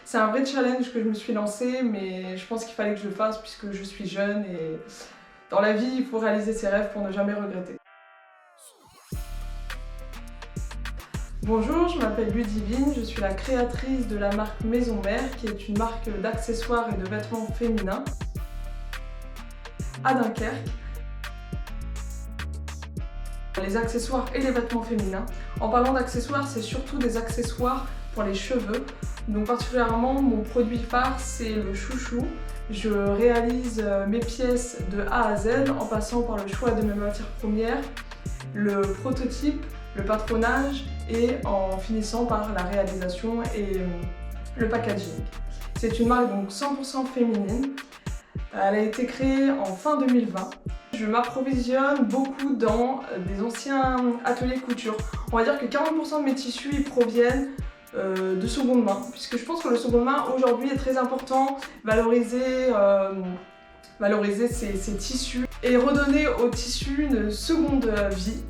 C'est un vrai challenge que je me suis lancé, mais je pense qu'il fallait que je le fasse puisque je suis jeune et dans la vie, il faut réaliser ses rêves pour ne jamais regretter. Bonjour, je m'appelle Ludivine, je suis la créatrice de la marque Maison Mère, qui est une marque d'accessoires et de vêtements féminins à Dunkerque. Les accessoires et les vêtements féminins. En parlant d'accessoires, c'est surtout des accessoires pour les cheveux. Donc particulièrement, mon produit phare, c'est le chouchou. Je réalise mes pièces de A à Z en passant par le choix de mes matières premières, le prototype, le patronage et en finissant par la réalisation et le packaging. C'est une marque donc 100% féminine. Elle a été créée en fin 2020. Je m'approvisionne beaucoup dans des anciens ateliers couture. On va dire que 40% de mes tissus ils proviennent de seconde main, puisque je pense que le seconde main aujourd'hui est très important, valoriser ces tissus et redonner aux tissus une seconde vie.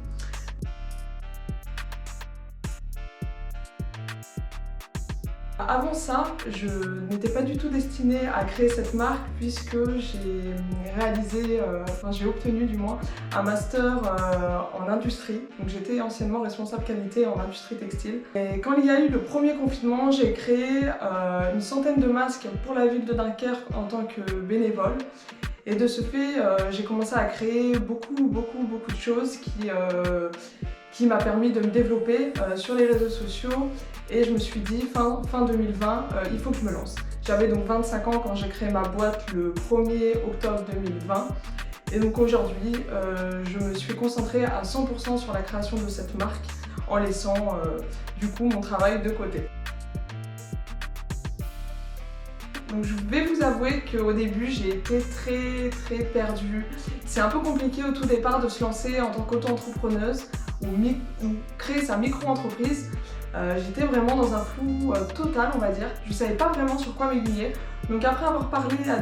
Avant ça, je n'étais pas du tout destinée à créer cette marque puisque j'ai obtenu du moins un master en industrie. Donc j'étais anciennement responsable qualité en industrie textile. Et quand il y a eu le premier confinement, j'ai créé une centaine de masques pour la ville de Dunkerque en tant que bénévole. Et de ce fait, j'ai commencé à créer beaucoup de choses qui m'a permis de me développer sur les réseaux sociaux. Et je me suis dit, fin 2020, il faut que je me lance. J'avais donc 25 ans quand j'ai créé ma boîte le 1er octobre 2020. Et donc aujourd'hui, je me suis concentrée à 100% sur la création de cette marque en laissant du coup mon travail de côté. Donc je vais vous avouer qu'au début j'ai été très perdue. C'est un peu compliqué au tout départ de se lancer en tant qu'auto-entrepreneuse ou créer sa micro-entreprise. J'étais vraiment dans un flou total, on va dire. Je ne savais pas vraiment sur quoi m'aiguiller. Donc après avoir parlé à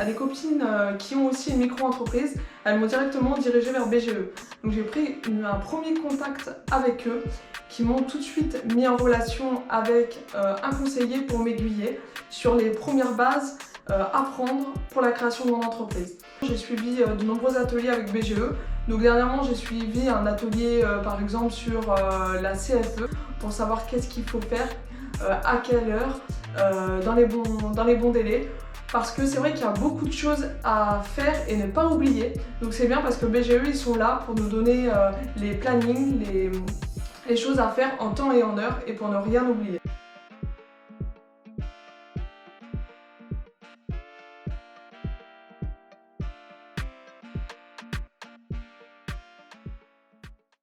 des copines qui ont aussi une micro-entreprise, elles m'ont directement dirigée vers BGE. Donc j'ai pris un premier contact avec eux qui m'ont tout de suite mis en relation avec un conseiller pour m'aiguiller sur les premières bases à prendre pour la création de mon entreprise. J'ai suivi de nombreux ateliers avec BGE. Donc dernièrement j'ai suivi un atelier par exemple sur la CFE pour savoir qu'est-ce qu'il faut faire, à quelle heure, dans les bons délais. Parce que c'est vrai qu'il y a beaucoup de choses à faire et ne pas oublier. Donc c'est bien parce que BGE ils sont là pour nous donner les plannings, les choses à faire en temps et en heure et pour ne rien oublier.